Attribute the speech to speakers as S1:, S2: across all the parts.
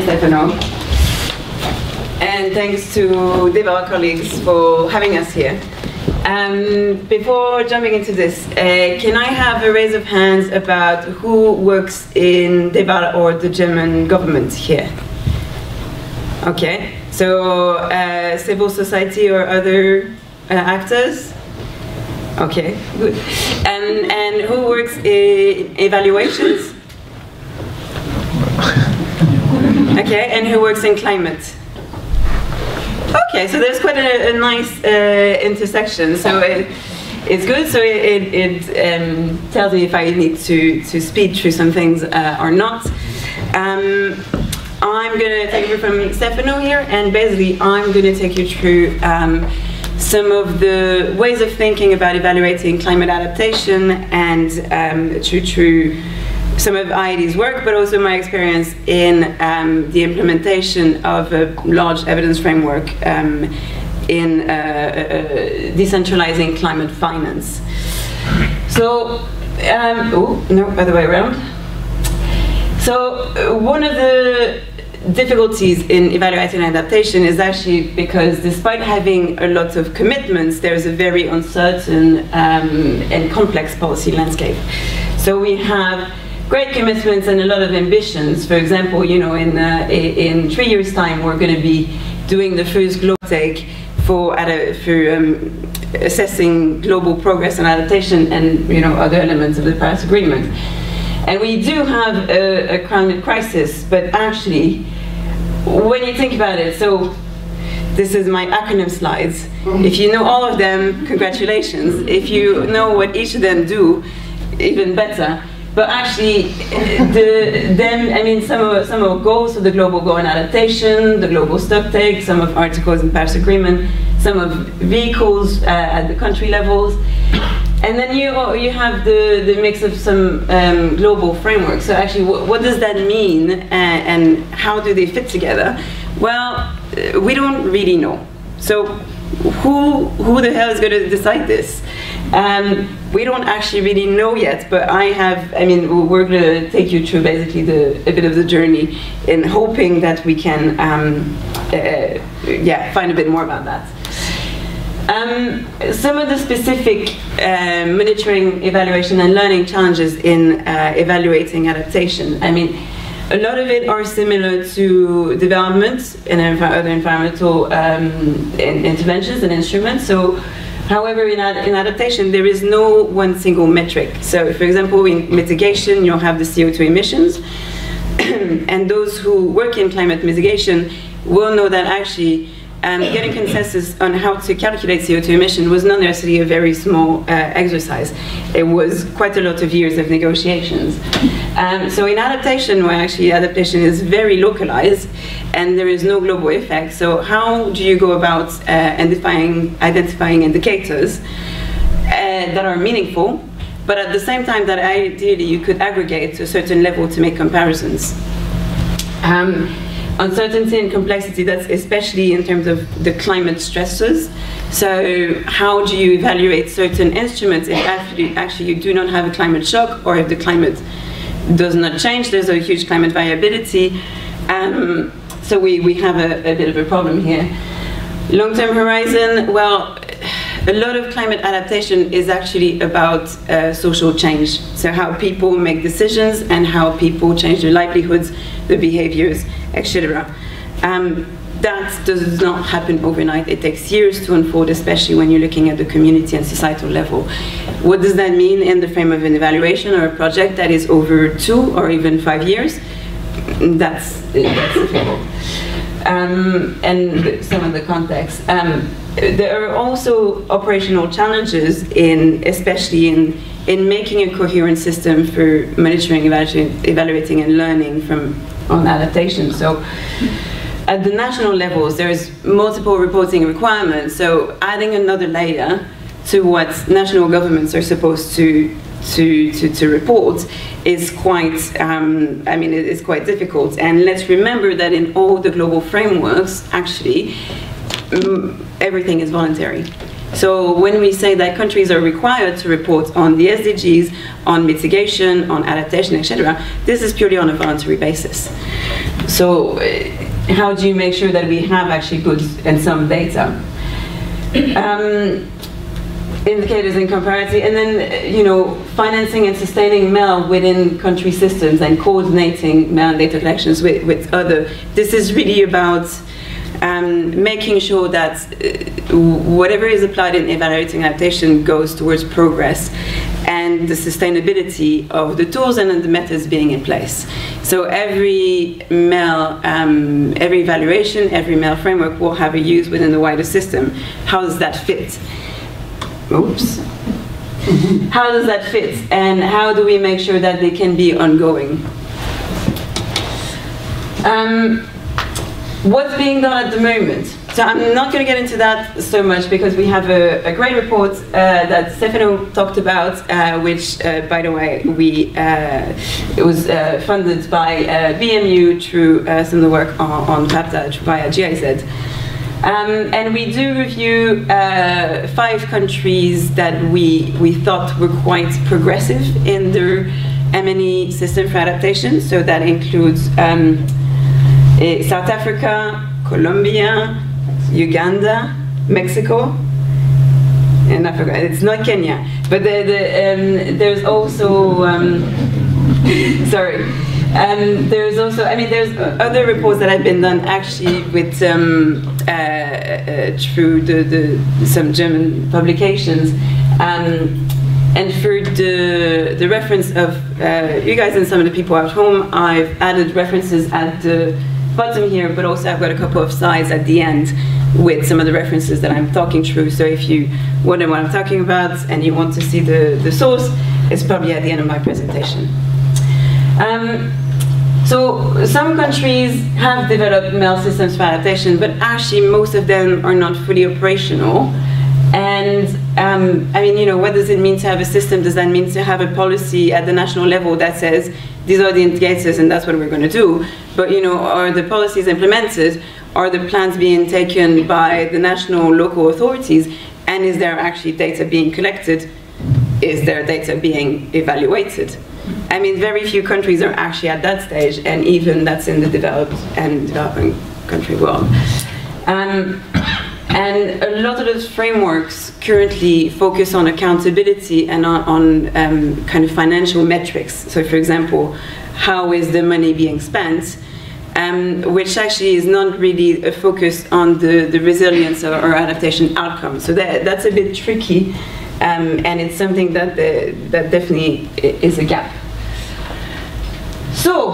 S1: Stefano. And thanks to DEval colleagues for having us here. Before jumping into this, can I have a raise of hands about who works in DEval or the German government here? Okay, so civil society or other actors? Okay, good. And who works in evaluations? Okay, and who works in climate? Okay, so there's quite a nice intersection. So it's good. So it tells me if I need to speed through some things or not. I'm going to take you from Stefano here, and basically I'm going to take you through some of the ways of thinking about evaluating climate adaptation and through some of IIED's work, but also my experience in the implementation of a large evidence framework in decentralizing climate finance. So, oh, no, other way around. So, one of the difficulties in evaluating adaptation is actually because despite having a lot of commitments, there's a very uncertain and complex policy landscape. So we have great commitments and a lot of ambitions. For example, you know, in 3 years' time, we're going to be doing the first global take for assessing global progress and adaptation and, you know, other elements of the Paris Agreement. And we do have a climate crisis, but actually, when you think about it, so this is my acronym slides. If you know all of them, congratulations. If you know what each of them do, even better. But actually, some of goals, so the global goal in adaptation, the global stocktake, some of articles in Paris Agreement, some of vehicles at the country levels. And then you have the mix of some global frameworks. So actually, what does that mean, and how do they fit together? Well, we don't really know. So who the hell is going to decide this? We don't actually really know yet, but we're going to take you through basically a bit of the journey in hoping that we can find a bit more about that. Some of the specific monitoring, evaluation and learning challenges in evaluating adaptation. I mean, a lot of it are similar to development and other environmental interventions and instruments. So, however, in adaptation, there is no one single metric. So, for example, in mitigation, you'll have the CO2 emissions. And those who work in climate mitigation will know that actually getting consensus on how to calculate CO2 emission was not necessarily a very small exercise. It was quite a lot of years of negotiations. So in adaptation, where actually adaptation is very localized and there is no global effect, so how do you go about identifying indicators that are meaningful, but at the same time that ideally you could aggregate to a certain level to make comparisons? Uncertainty and complexity, that's especially in terms of the climate stresses. So how do you evaluate certain instruments if actually you do not have a climate shock, or if the climate does not change, there's a huge climate variability. So we have a bit of a problem here. Long-term horizon, well, a lot of climate adaptation is actually about social change. So how people make decisions and how people change their livelihoods, their behaviors, etc. That does not happen overnight. It takes years to unfold, especially when you're looking at the community and societal level. What does that mean in the frame of an evaluation or a project that is over 2 or even 5 years? That's difficult. And some of the context. There are also operational challenges especially in making a coherent system for monitoring, evaluating and learning on adaptation. So at the national levels, there's multiple reporting requirements. So adding another layer to what national governments are supposed to report is quite, it's quite difficult. And let's remember that in all the global frameworks, actually, everything is voluntary. So when we say that countries are required to report on the SDGs, on mitigation, on adaptation, etc., this is purely on a voluntary basis. So how do you make sure that we have actually good and some data? Indicators in comparison, and then, you know, financing and sustaining MEL within country systems and coordinating MEL and data collections with other. This is really about making sure that whatever is applied in evaluating adaptation goes towards progress and the sustainability of the tools and the methods being in place. So every MEL, every evaluation, every MEL framework will have a use within the wider system. How does that fit? Oops. How does that fit? And how do we make sure that they can be ongoing? What's being done at the moment? So I'm not going to get into that so much because we have a great report that Stefano talked about, which, by the way, it was funded by BMU through some of the work on PAPTA via GIZ. And we do review 5 countries that we thought were quite progressive in their M&E system for adaptation. So that includes South Africa, Colombia, Uganda, Mexico, and I forgot, it's not Kenya, but there's also, sorry, there's also, I mean, there's other reports that have been done actually with through some German publications, and for the reference of you guys and some of the people at home, I've added references at the bottom here, but also I've got a couple of slides at the end with some of the references that I'm talking through. So if you wonder what I'm talking about and you want to see the source, it's probably at the end of my presentation. So some countries have developed MEL systems for adaptation, but actually most of them are not fully operational. And I mean, you know, what does it mean to have a system? Does that mean to have a policy at the national level that says these are the indicators and that's what we're going to do? But, you know, are the policies implemented? Are the plans being taken by the national, local authorities? And is there actually data being collected? Is there data being evaluated? I mean, very few countries are actually at that stage, and even that's in the developed and developing country world. And a lot of those frameworks currently focus on accountability and on kind of financial metrics. So for example, how is the money being spent? Which actually is not really a focus on the resilience or adaptation outcome. So that's a bit tricky, and it's something that definitely is a gap. So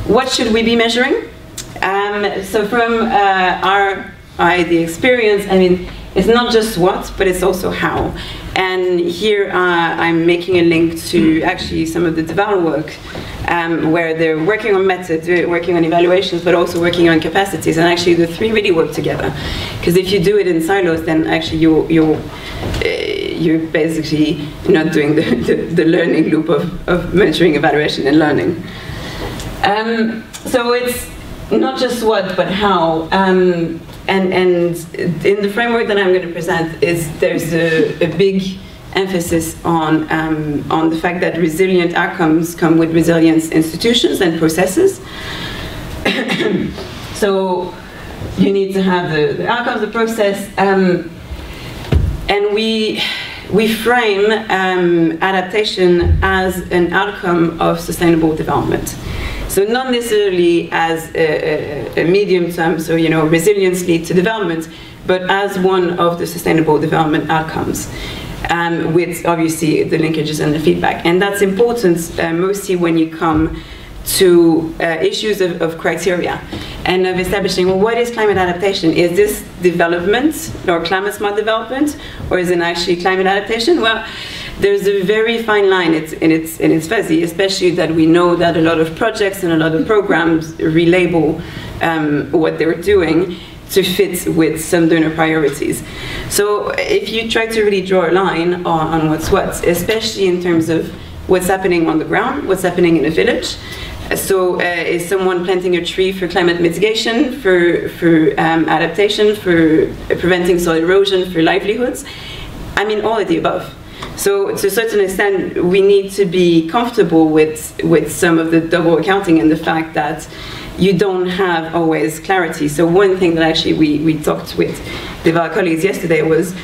S1: what should we be measuring? So from our IIED experience, I mean, it's not just what, but it's also how. And here I'm making a link to actually some of the DEval work, where they're working on methods, working on evaluations, but also working on capacities. And actually the 3 really work together. Because if you do it in silos, then actually you're basically not doing the learning loop of measuring, evaluation, and learning. So it's not just what, but how. And in the framework that I'm going to present, there's a big emphasis on the fact that resilient outcomes come with resilient institutions and processes. So you need to have the outcomes, the process, and we frame adaptation as an outcome of sustainable development. So not necessarily as a medium term, so, you know, resilience lead to development, but as one of the sustainable development outcomes, with obviously the linkages and the feedback. And that's important mostly when you come to issues of criteria and of establishing, well, what is climate adaptation? Is this development or climate smart development, or is it actually climate adaptation? Well, there's a very fine line, and it's fuzzy, especially that we know that a lot of projects and a lot of programs relabel what they're doing to fit with some donor priorities. So if you try to really draw a line on what's what, especially in terms of what's happening on the ground, what's happening in a village, So is someone planting a tree for climate mitigation, for adaptation, for preventing soil erosion, for livelihoods? I mean, all of the above. So to a certain extent, we need to be comfortable with some of the double accounting and the fact that you don't have always clarity. So one thing that actually we talked with DEval colleagues yesterday was,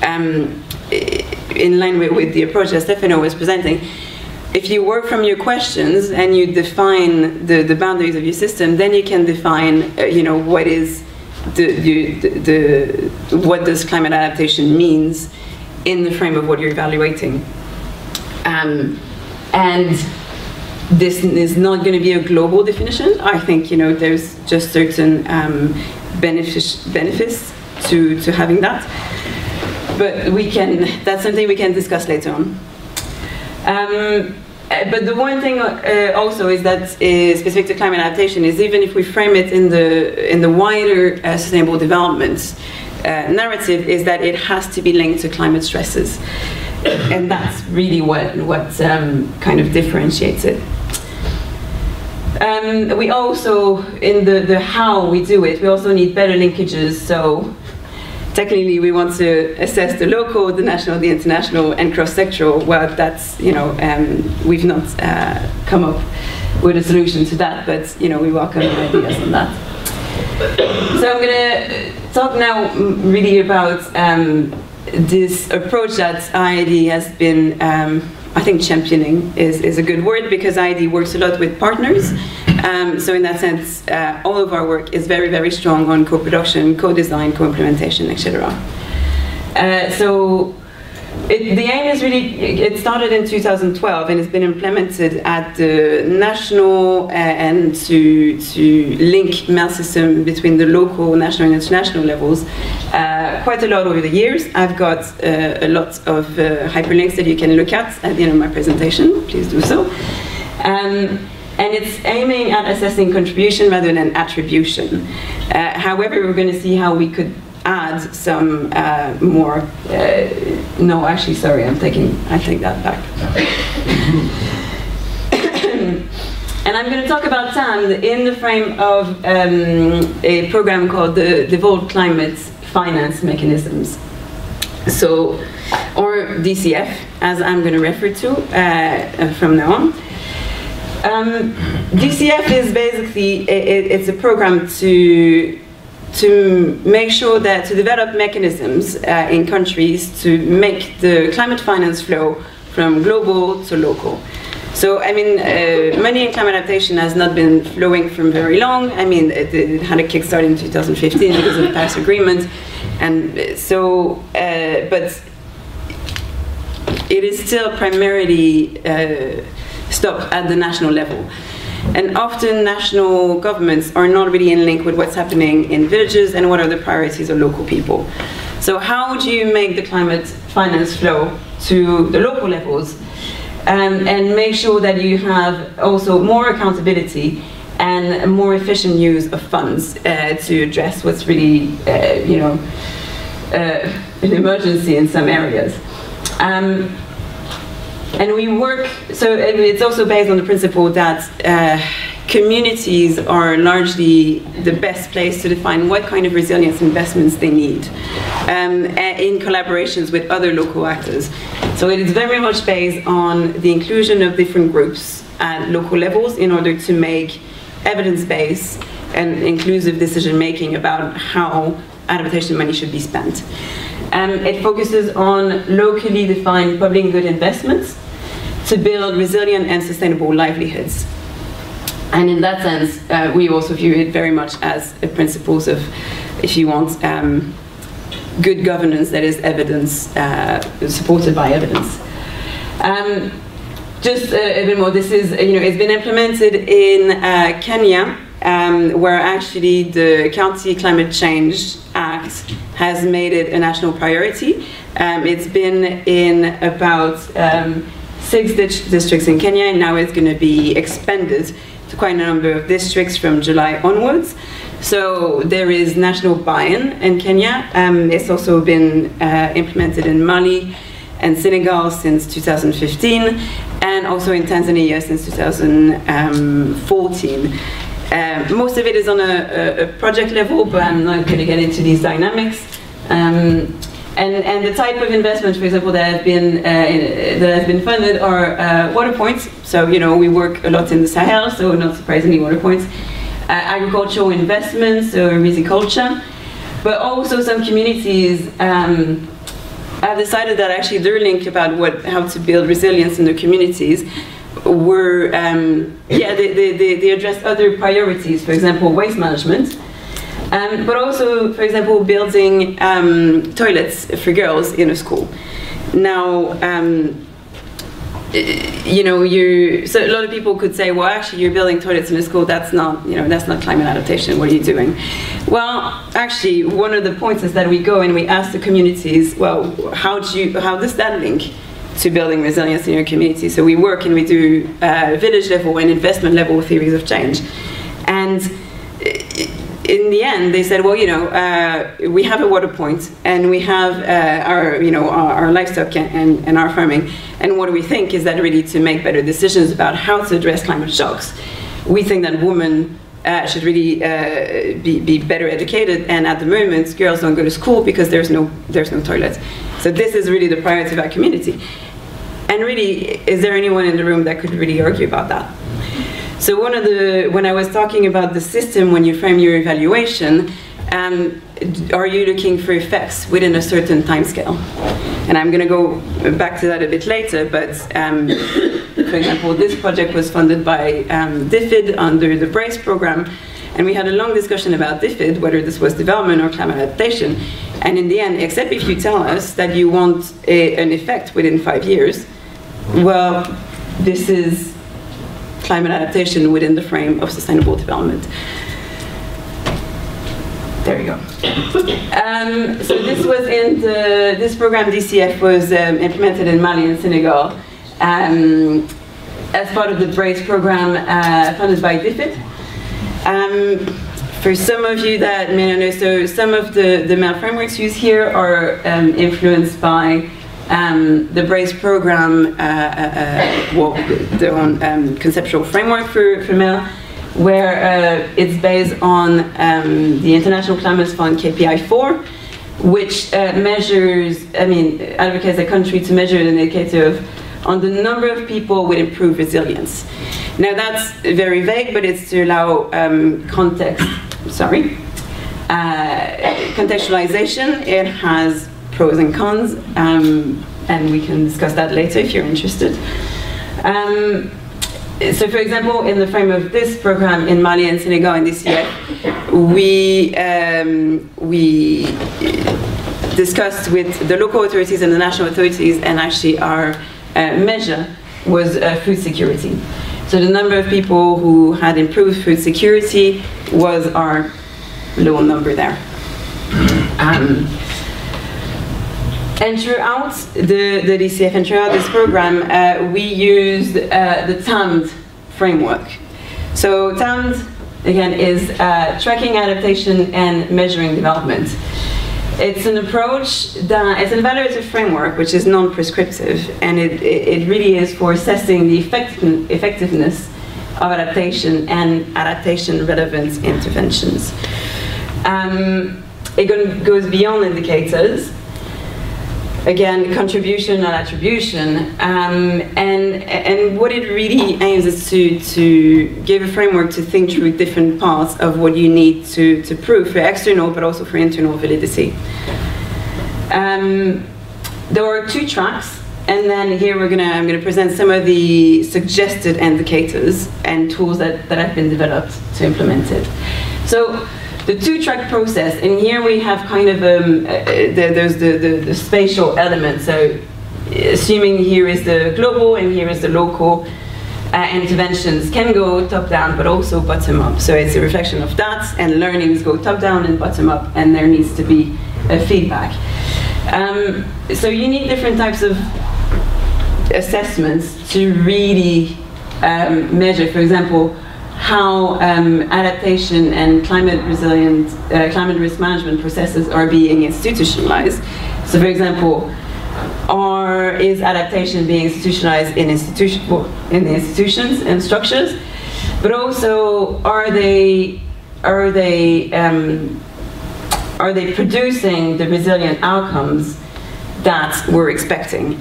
S1: in line with the approach that Stefano was presenting, if you work from your questions and you define the boundaries of your system, then you can define, what is what does climate adaptation means in the frame of what you're evaluating. And this is not going to be a global definition. I think there's just certain benefits to having that. But that's something we can discuss later on. But the one thing also is that specific to climate adaptation is, even if we frame it in the wider sustainable development narrative, is that it has to be linked to climate stresses, and that's really what kind of differentiates it. We also, in the how we do it, we also need better linkages. So technically, we want to assess the local, the national, the international, and cross-sectoral. Well, that's, we've not come up with a solution to that, but, we welcome ideas on that. So I'm going to talk now really about this approach that IIED has been, I think championing is a good word, because IIED works a lot with partners. So in that sense, all of our work is very, very strong on co-production, co-design, co-implementation, etc. So the aim is really, it started in 2012 and it's been implemented at the national and to link mail system between the local, national and international levels quite a lot over the years. I've got a lot of hyperlinks that you can look at the end of my presentation. Please do so. And it's aiming at assessing contribution rather than attribution. However, we're going to see how we could add some more. No, actually, sorry, I take that back. And I'm going to talk about TAN in the frame of a program called the DEval Climate Finance Mechanisms. So, or DCF, as I'm going to refer to from now on. DCF is basically, it's a program to make sure that, to develop mechanisms in countries to make the climate finance flow from global to local. So, I mean, money in climate adaptation has not been flowing for very long. I mean, it had a kickstart in 2015 because of the Paris Agreement. And so, but it is still primarily stopped at the national level. And often national governments are not really in link with what's happening in villages and what are the priorities of local people. So how do you make the climate finance flow to the local levels and make sure that you have also more accountability and a more efficient use of funds to address what's really, an emergency in some areas. And we work, so it's also based on the principle that communities are largely the best place to define what kind of resilience investments they need in collaborations with other local actors. So it is very much based on the inclusion of different groups at local levels in order to make evidence-based and inclusive decision-making about how adaptation money should be spent. It focuses on locally defined public good investments to build resilient and sustainable livelihoods. And in that sense, we also view it very much as a principles of, if you want, good governance that is evidence, supported by evidence. Just a bit more, this is, it's been implemented in Kenya, where actually the County Climate Change Act has made it a national priority. It's been in about 6 districts in Kenya, and now it's going to be expanded to quite a number of districts from July onwards. So there is national buy-in in Kenya. It's also been implemented in Mali and Senegal since 2015, and also in Tanzania since 2014. Most of it is on a project level, but I'm not going to get into these dynamics. And the type of investment, for example, that has been funded are water points. So we work a lot in the Sahel, so not surprisingly water points. Agricultural investments, so riziculture, but also some communities have decided that actually their link about how to build resilience in their communities were, they addressed other priorities, for example, waste management, but also, for example, building toilets for girls in a school. Now, so a lot of people could say, well, actually, you're building toilets in a school. That's not climate adaptation. What are you doing? Well, actually, one of the points is that we go and we ask the communities, well, how does that link to building resilience in your community? So we work and we do village level and investment level theories of change, and in the end, they said, well, we have a water point, and we have our livestock and our farming, and what we think is that really to make better decisions about how to address climate shocks, we think that women should really be better educated, and at the moment, girls don't go to school because there's no toilets. So this is really the priority of our community. And really, is there anyone in the room that could really argue about that? So when I was talking about the system, when you frame your evaluation, are you looking for effects within a certain time scale? And I'm going to go back to that a bit later, but for example, this project was funded by DEFID under the BRACE program, and we had a long discussion about DEFID, whether this was development or climate adaptation. And in the end, except if you tell us that you want an effect within 5 years, well, this is climate adaptation within the frame of sustainable development. There you go. So this was this program, DCF, was implemented in Mali and Senegal as part of the BRACE program funded by DEFID. For some of you that may not know, so some of the MEL frameworks used here are influenced by the BRACE program, their own conceptual framework for MEL, where it's based on the International Climate Fund KPI-4, which advocates a country to measure an indicator on the number of people with improved resilience. Now that's very vague, but it's to allow contextualization. It has pros and cons, and we can discuss that later if you're interested. So for example, in the frame of this program in Mali and Senegal and DCF, we discussed with the local authorities and the national authorities, and actually our measure was food security. So the number of people who had improved food security was our low number there. And throughout the DCF and throughout this program, we used the TAMD framework. So TAMD, again, is tracking adaptation and measuring development. It's an approach that, it's an evaluative framework which is non-prescriptive, and it really is for assessing the effectiveness of adaptation and adaptation-relevant interventions. It goes beyond indicators. Again, contribution and attribution, and what it really aims is to give a framework to think through different parts of what you need to prove for external but also for internal validity. There are 2 tracks, and then here I'm going to present some of the suggested indicators and tools that have been developed to implement it. So, the 2-track process, and here we have kind of, there's the spatial element, so assuming here is the global and here is the local, interventions can go top-down but also bottom-up. So it's a reflection of that, and learnings go top-down and bottom-up, and there needs to be a feedback. So you need different types of assessments to really measure, for example, how adaptation and climate risk management processes are being institutionalized. So for example, is adaptation being institutionalized in the institutions and structures, but also are they producing the resilient outcomes that we're expecting?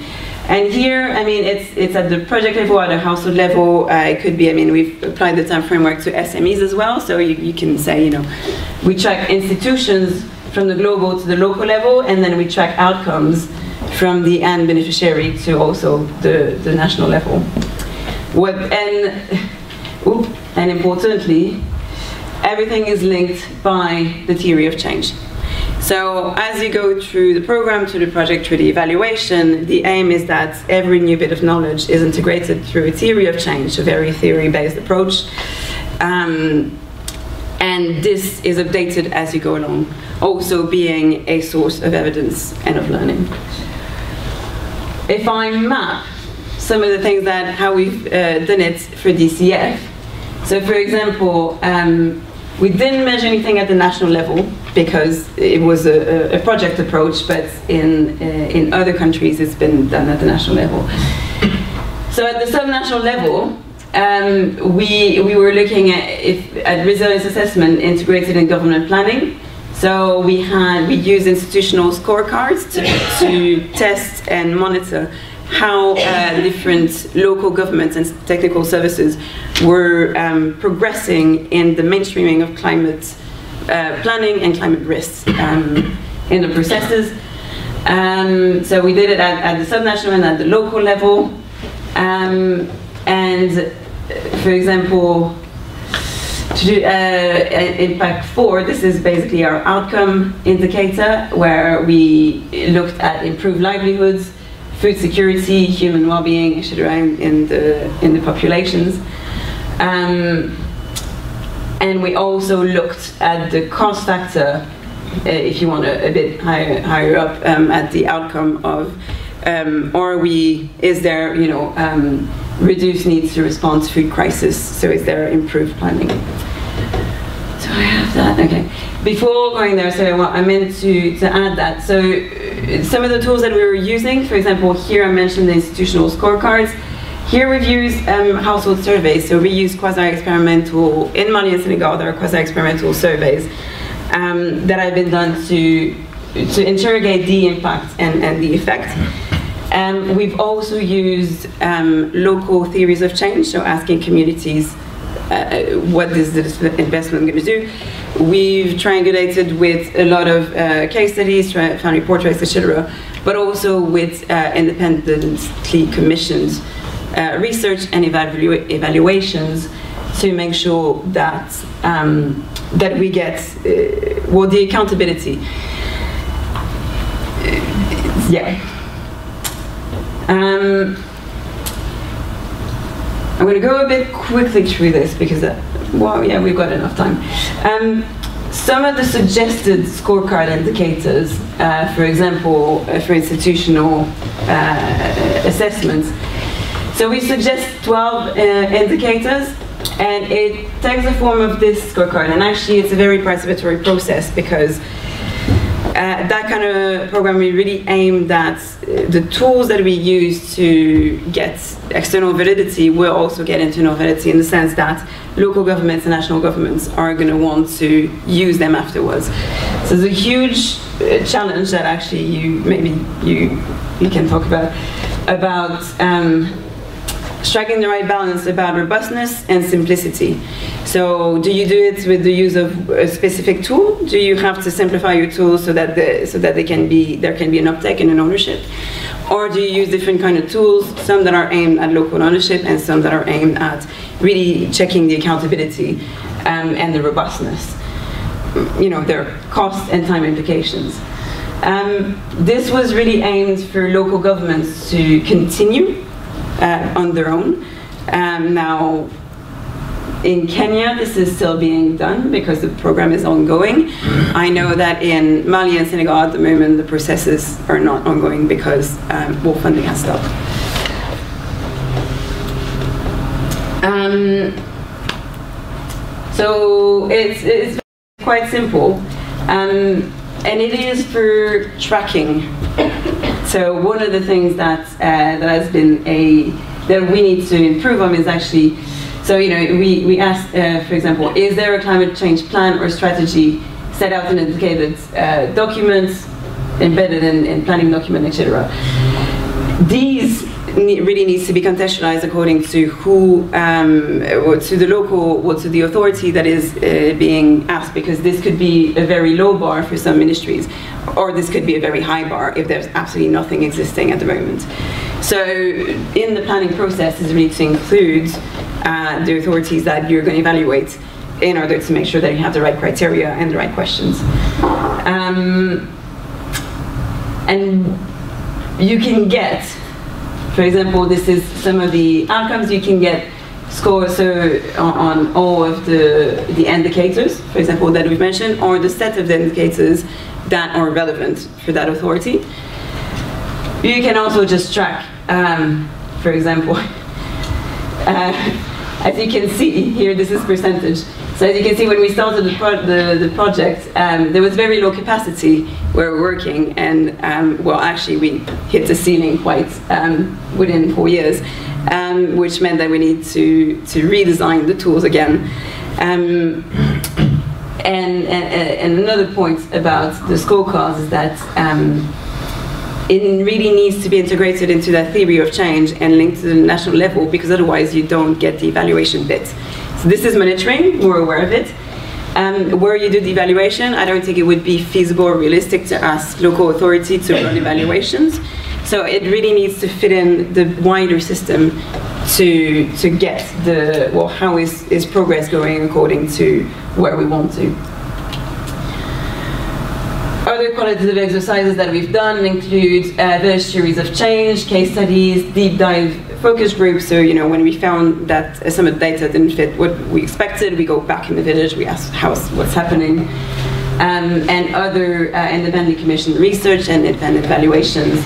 S1: And here, I mean, it's at the project level, at a household level. It could be, I mean, we've applied the TAM framework to SMEs as well. So you can say, you know, we track institutions from the global to the local level, and then we track outcomes from the end beneficiary to also the national level. And importantly, everything is linked by the theory of change. So as you go through the program, through the project, through the evaluation, the aim is that every new bit of knowledge is integrated through a theory of change, a very theory-based approach. And this is updated as you go along, also being a source of evidence and of learning. If I map some of the things that, how we've done it for DCF, so for example, we didn't measure anything at the national level because it was a project approach, but in other countries it's been done at the national level. So at the subnational level, we were looking at resilience assessment integrated in government planning. So we used institutional scorecards to test and monitor how different local governments and technical services were progressing in the mainstreaming of climate planning and climate risks in the processes. So we did it at the subnational and at the local level. And for example, to do impact 4, this is basically our outcome indicator, where we looked at improved livelihoods, food security, human well-being, etc., in the populations, and we also looked at the cost factor, if you want a bit higher up, at the outcome of, is there, you know, reduced needs to respond to food crisis? So is there improved planning? So I have that. Okay. Before going there, so I meant to add that. So some of the tools that we were using, for example, here I mentioned the institutional scorecards. Here we've used household surveys. So we use quasi-experimental, in Mali and Senegal, there are quasi-experimental surveys that have been done to interrogate the impact and the effect. We've also used local theories of change, so asking communities what is this investment going to do. We've triangulated with a lot of case studies, family portraits, etc., but also with independently commissioned research and evaluations to make sure that that we get the accountability. I'm going to go a bit quickly through this because, we've got enough time. Some of the suggested scorecard indicators, for example, for institutional assessments. So we suggest 12 indicators, and it takes the form of this scorecard. And actually, it's a very participatory process because that kind of program, we really aimed at the tools that we use to get external validity will also get internal validity, in the sense that local governments and national governments are going to want to use them afterwards. So it's a huge challenge that actually you can talk about striking the right balance about robustness and simplicity. So do you do it with the use of a specific tool? Do you have to simplify your tools so that there can be an uptake and an ownership? Or do you use different kind of tools, some that are aimed at local ownership and some that are aimed at really checking the accountability and the robustness? You know, there are cost and time implications. This was really aimed for local governments to continue on their own. Now, in Kenya, this is still being done because the program is ongoing. I know that in Mali and Senegal at the moment, the processes are not ongoing because funding has stopped. So it's quite simple. And it is for tracking. So So one of the things that has been that we need to improve on is actually, so we asked, for example, is there a climate change plan or strategy set out in indicated documents, embedded in planning document, etc. These really needs to be contextualized according to who, or to the local, or to the authority that is being asked, because this could be a very low bar for some ministries, or this could be a very high bar if there's absolutely nothing existing at the moment. So in the planning process is really to include the authorities that you're going to evaluate in order to make sure that you have the right criteria and the right questions. And you can get, for example, this is some of the outcomes you can get scores on all of the indicators, for example, that we've mentioned, or the set of the indicators that are relevant for that authority. You can also just track, for example, as you can see here, this is percentage. So as you can see, when we started the project, there was very low capacity where we're working, and well, actually we hit the ceiling quite within 4 years, which meant that we need to redesign the tools again. And another point about the scorecards is that it really needs to be integrated into that theory of change and linked to the national level, because otherwise you don't get the evaluation bit. So this is monitoring, we're aware of it. Where you do the evaluation, I don't think it would be feasible or realistic to ask local authority to run evaluations. So it really needs to fit in the wider system to get the, well, how is progress going according to where we want to. Other qualitative exercises that we've done include village series of change, case studies, deep dive focus groups. So when we found that some of the data didn't fit what we expected, we go back in the village, we ask what's happening, and other independently commissioned research and independent evaluations.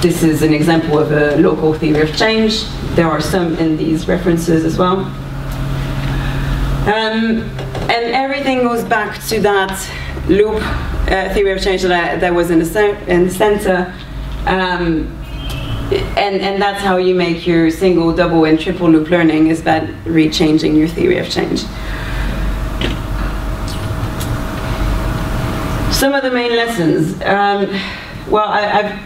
S1: This is an example of a local theory of change. There are some in these references as well. And everything goes back to that loop theory of change that was in the center. And that's how you make your single, double, and triple loop learning, is that re-changing your theory of change. Some of the main lessons. Well, I've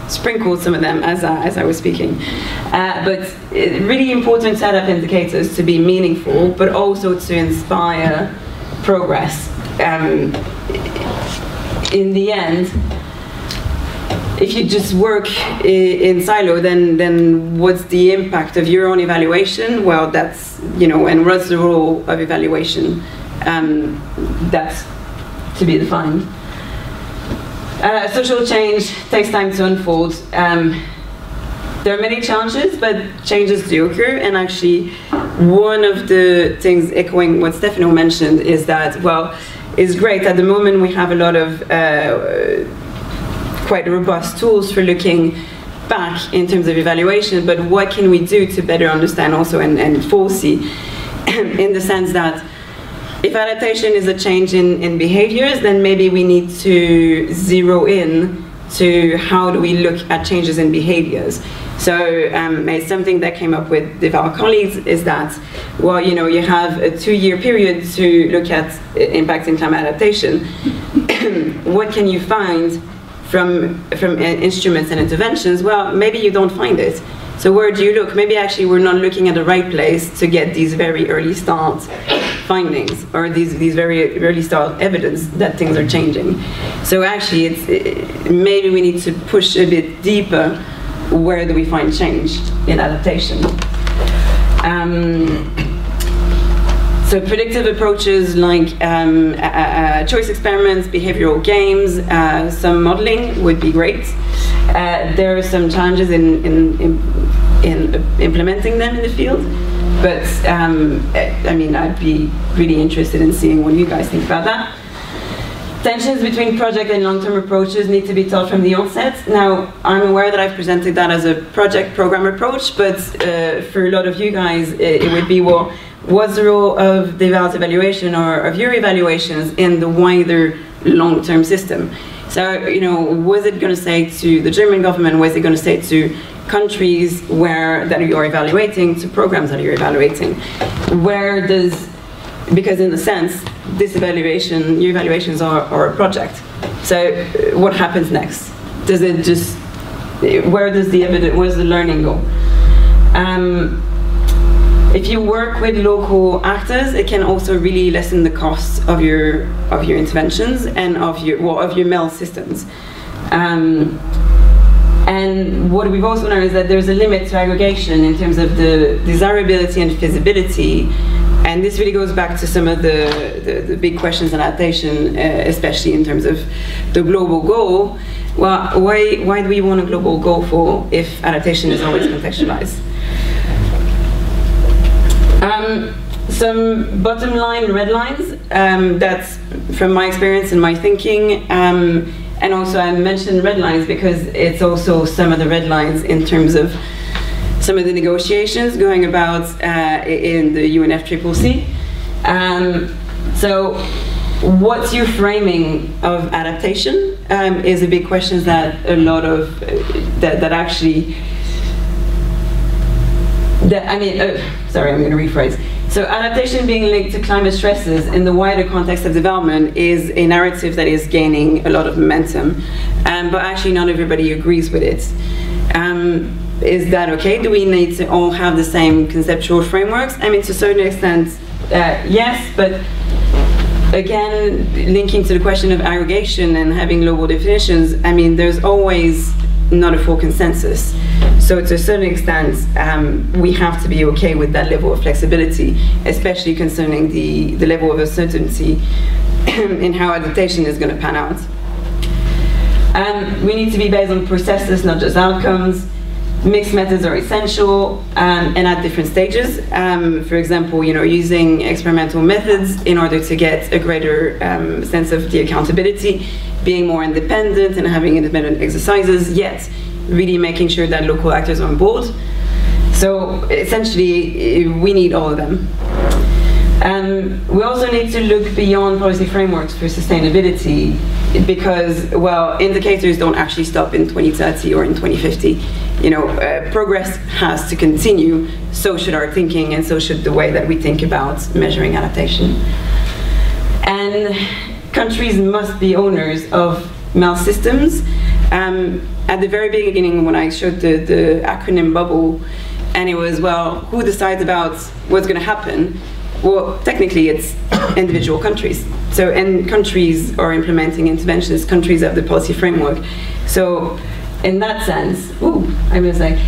S1: sprinkled some of them as I was speaking. But it's really important to set up indicators to be meaningful, but also to inspire progress. In the end, if you just work in silo, then what's the impact of your own evaluation? Well, that's, and what's the role of evaluation? That's to be defined. Social change takes time to unfold. There are many challenges, but changes do occur, and actually one of the things, echoing what Stefano mentioned, is that, well, it's great at the moment we have a lot of quite robust tools for looking back in terms of evaluation, but what can we do to better understand also and foresee, in the sense that if adaptation is a change in behaviors, then maybe we need to zero in to how do we look at changes in behaviors. So something that came up with DEval colleagues is that, well, you have a 2-year period to look at impact in climate adaptation. What can you find from instruments and interventions? Well, maybe you don't find it. So where do you look? Maybe actually we're not looking at the right place to get these very early start findings, or these very early start evidence that things are changing. So actually maybe we need to push a bit deeper. Where do we find change in adaptation? So predictive approaches like choice experiments, behavioral games, some modeling would be great. There are some challenges in implementing them in the field, but I mean, I'd be really interested in seeing what you guys think about that. Tensions between project and long-term approaches need to be taught from the onset. Now, I'm aware that I've presented that as a project program approach, but for a lot of you guys, it would be, well, what's the role of DEval's evaluation or of your evaluations in the wider long-term system? So, you know, what is it going to say to the German government? What is it going to say to countries that you're evaluating, to programs that you're evaluating? Where does, because in a sense, your evaluations are a project. So what happens next? Does it just, where does the evidence, where's the learning go? If you work with local actors, it can also really lessen the costs of your interventions and of your MEL systems. And what we've also learned is that there's a limit to aggregation in terms of the desirability and feasibility. And this really goes back to some of the big questions on adaptation, especially in terms of the global goal. Well, why do we want a global goal for if adaptation is always contextualized? Some bottom line red lines, that's from my experience and my thinking, and also I mentioned red lines because it's also some of the red lines in terms of some of the negotiations going about in the UNFCCC. So what's your framing of adaptation is a big question that a lot of, sorry, I'm going to rephrase. So adaptation being linked to climate stresses in the wider context of development is a narrative that is gaining a lot of momentum, but actually not everybody agrees with it. Is that okay? Do we need to all have the same conceptual frameworks? I mean, to a certain extent, yes, but again, linking to the question of aggregation and having global definitions, I mean, there's always not a full consensus. So to a certain extent, we have to be okay with that level of flexibility, especially concerning the level of uncertainty in how adaptation is going to pan out. We need to be based on processes, not just outcomes. Mixed methods are essential and at different stages. For example, you know, using experimental methods in order to get a greater sense of the accountability, being more independent and having independent exercises, yet really making sure that local actors are on board. So essentially, we need all of them. We also need to look beyond policy frameworks for sustainability because, well, indicators don't actually stop in 2030 or in 2050. You know, progress has to continue, so should our thinking and so should the way that we think about measuring adaptation. And countries must be owners of MEL systems. At the very beginning, when I showed the acronym bubble, and it was, well, who decides about what's going to happen? Well, technically, it's individual countries. So, and countries are implementing interventions, countries have the policy framework. So, in that sense, I was like,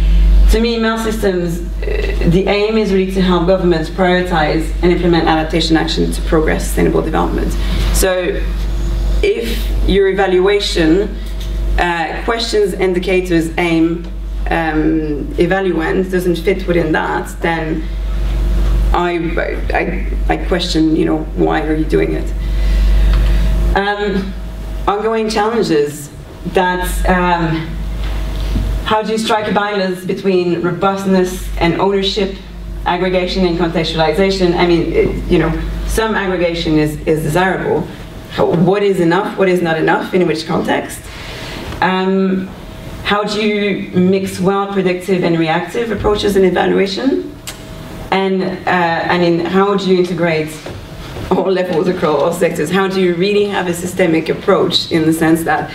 S1: to me, MEL systems, the aim is really to help governments prioritize and implement adaptation action to progress sustainable development. So, if your evaluation questions, indicators, aim, evaluant doesn't fit within that, then I question, you know, why are you doing it? Ongoing challenges. That's how do you strike a balance between robustness and ownership, aggregation and contextualization? I mean, you know, some aggregation is desirable. What is enough? What is not enough? In which context? How do you mix well predictive and reactive approaches in evaluation? And I mean, how do you integrate all levels across all sectors? How do you really have a systemic approach in the sense that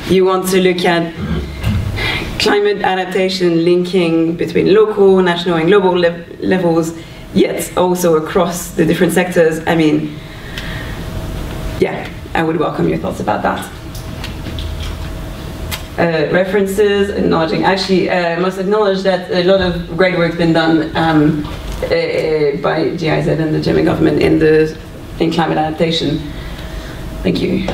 S1: you want to look at climate adaptation linking between local, national and global levels, yet also across the different sectors? I mean, yeah, I would welcome your thoughts about that. References, acknowledging, actually, I must acknowledge that a lot of great work's been done by GIZ and the German government in climate adaptation. Thank you.